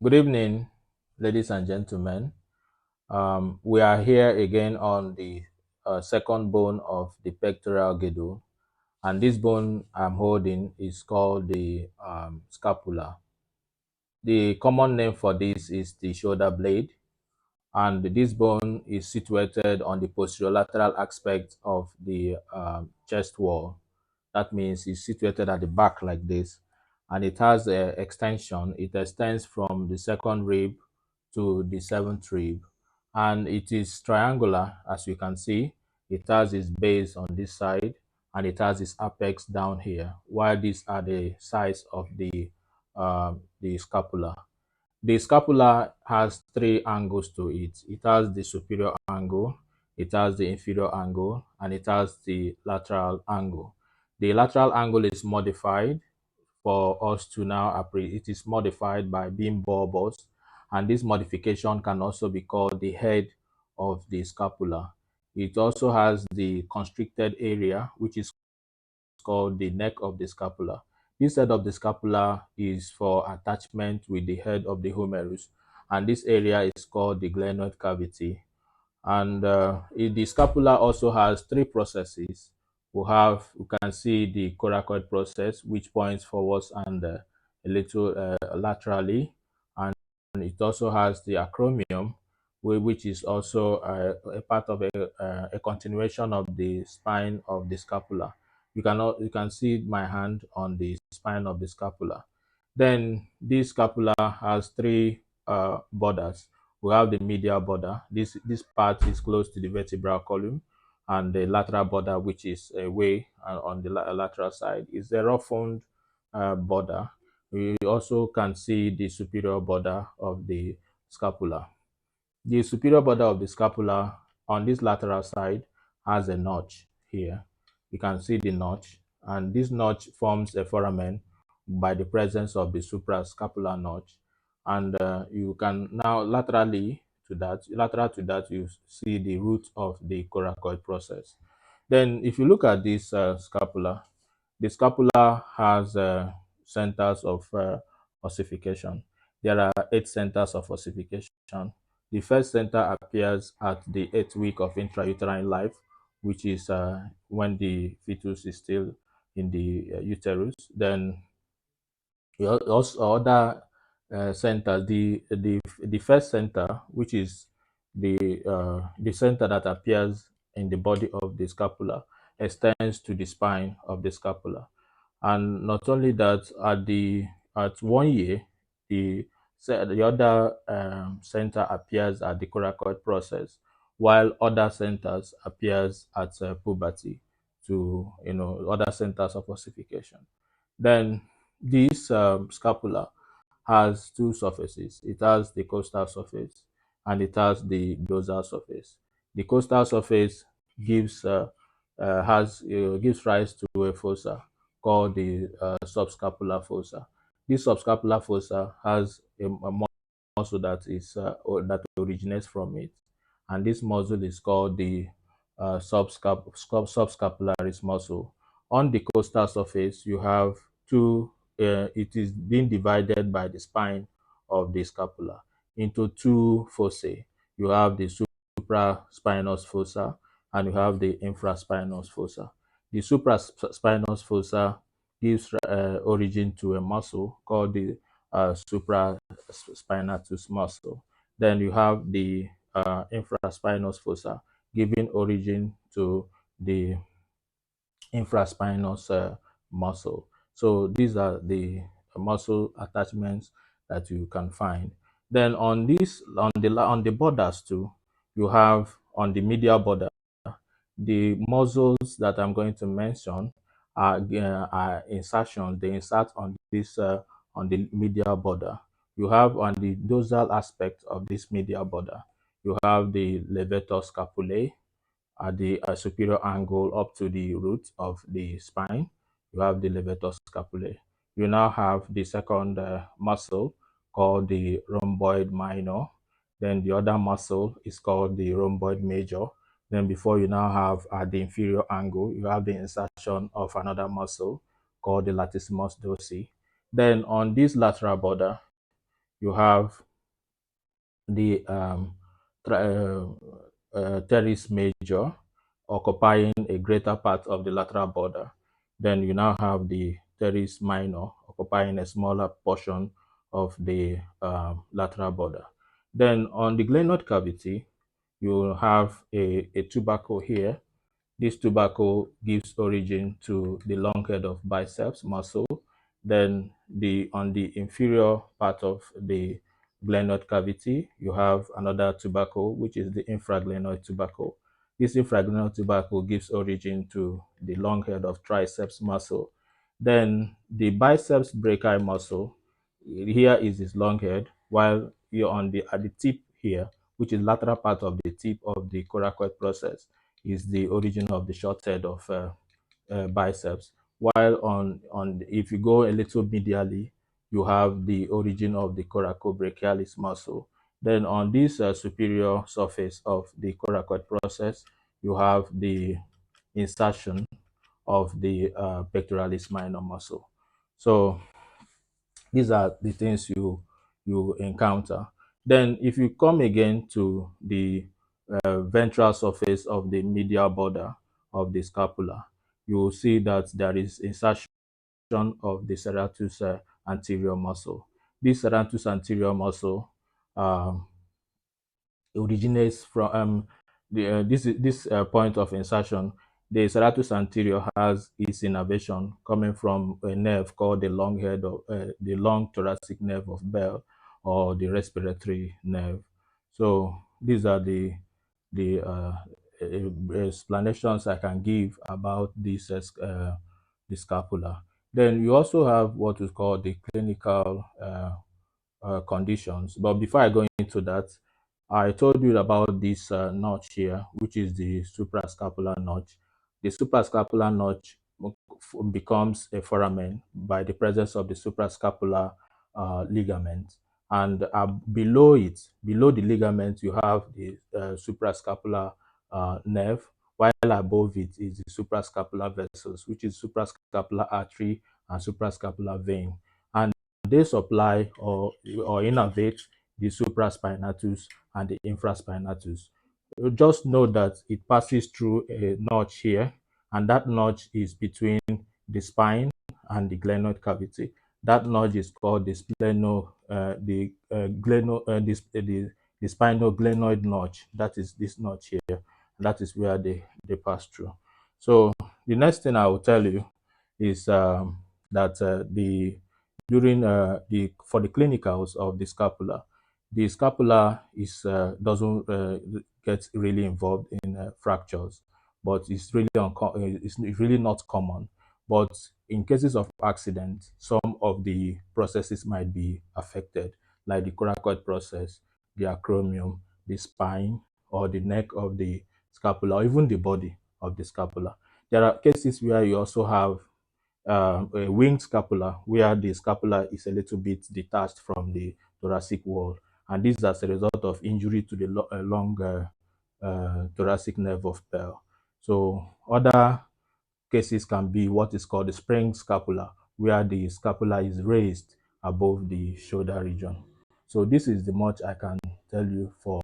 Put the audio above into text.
Good evening, ladies and gentlemen. We are here again on the second bone of the pectoral girdle, and this bone I'm holding is called the scapula. The common name for this is the shoulder blade, and this bone is situated on the posterolateral aspect of the chest wall. That means it's situated at the back like this, and it has a extension. It extends from the second rib to the seventh rib, and it is triangular, as you can see. It has its base on this side, and it has its apex down here. While these are the sides of the scapula. The scapula has three angles to it. It has the superior angle, it has the inferior angle, and it has the lateral angle. The lateral angle is modified for us to now appreciate. It is modified by being bulbous, and this modification can also be called the head of the scapula. It also has the constricted area, which is called the neck of the scapula. This head of the scapula is for attachment with the head of the humerus, and this area is called the glenoid cavity. And the scapula also has three processes. We can see the coracoid process, which points forwards and a little laterally, and it also has the acromion, which is also a part of a continuation of the spine of the scapula. You can see my hand on the spine of the scapula. Then this scapula has three borders. We have the medial border. This part is close to the vertebral column, and the lateral border, which is away on the lateral side, is a roughened border. We also can see the superior border of the scapula. The superior border of the scapula on this lateral side has a notch here. You can see the notch, and this notch forms a foramen by the presence of the suprascapular notch. And you can now lateral to that, you see the root of the coracoid process. Then, if you look at this scapula, the scapula has centers of ossification. There are 8 centers of ossification. The first center appears at the 8th week of intrauterine life, which is when the fetus is still in the uterus. Then also other centers, the first center, which is the center that appears in the body of the scapula, extends to the spine of the scapula. And not only that, at 1 year, the other center appears at the coracoid process, while other centers appears at puberty, to other centers of ossification. Then this scapula has two surfaces. It has the costal surface and it has the dorsal surface. The costal surface gives gives rise to a fossa called the subscapular fossa. This subscapular fossa has a muscle that originates from it, and this muscle is called the subscapularis muscle. On the costal surface, you have two. It is being divided by the spine of the scapula into two fossae. You have the supraspinous fossa and you have the infraspinous fossa. The supraspinous fossa gives origin to a muscle called the supraspinatus muscle. Then you have the infraspinous fossa giving origin to the infraspinous muscle. So these are the muscle attachments that you can find. Then on the borders too, you have on the medial border the muscles that I'm going to mention are insertions. They insert on this on the medial border. You have on the dorsal aspect of this medial border, you have the levator scapulae at the superior angle up to the root of the spine. You have the levator scapulae. You now have the second muscle called the rhomboid minor. Then the other muscle is called the rhomboid major. Then before you now have at the inferior angle, you have the insertion of another muscle called the latissimus dorsi. Then on this lateral border, you have the teres major occupying a greater part of the lateral border. Then you now have the teres minor occupying a smaller portion of the lateral border. Then on the glenoid cavity, you have a tubercle here. This tubercle gives origin to the long head of biceps muscle. Then on the inferior part of the glenoid cavity, you have another tubercle, which is the infraglenoid tubercle. This infraglenoid tubercle gives origin to the long head of triceps muscle. Then the biceps brachii muscle, here is its long head, while you're on the at the tip here, which is lateral part of the tip of the coracoid process, is the origin of the short head of biceps. While if you go a little medially, you have the origin of the coracobrachialis muscle. Then on this superior surface of the coracoid process, you have the insertion of the pectoralis minor muscle. So these are the things you encounter. Then if you come again to the ventral surface of the medial border of the scapula, you will see that there is insertion of the serratus anterior muscle. This serratus anterior muscle um, originates from this point of insertion. The serratus anterior has its innervation coming from a nerve called the long thoracic nerve of Bell, or the respiratory nerve. So these are the explanations I can give about the scapula. Then you also have what we call the clinical conditions. But before I go into that, I told you about this notch here, which is the suprascapular notch. The suprascapular notch becomes a foramen by the presence of the suprascapular ligament. And below it, below the ligament, you have the suprascapular nerve, while above it is the suprascapular vessels, which is suprascapular artery and suprascapular vein. And they supply or innervate the supraspinatus and the infraspinatus. You just know that it passes through a notch here, and that notch is between the spine and the glenoid cavity. That notch is called the the spinal glenoid notch. That is this notch here. That is where they pass through. So the next thing I will tell you is that the during the for the clinicals of the scapula is doesn't get really involved in fractures, but it's really not common. But in cases of accident, some of the processes might be affected, like the coracoid process, the acromion, the spine, or the neck of the scapula, or even the body of the scapula. There are cases where you also have a winged scapula, where the scapula is a little bit detached from the thoracic wall, and this is as a result of injury to the long thoracic nerve of Bell. So other cases can be what is called the spring scapula, where the scapula is raised above the shoulder region. So this is the much I can tell you for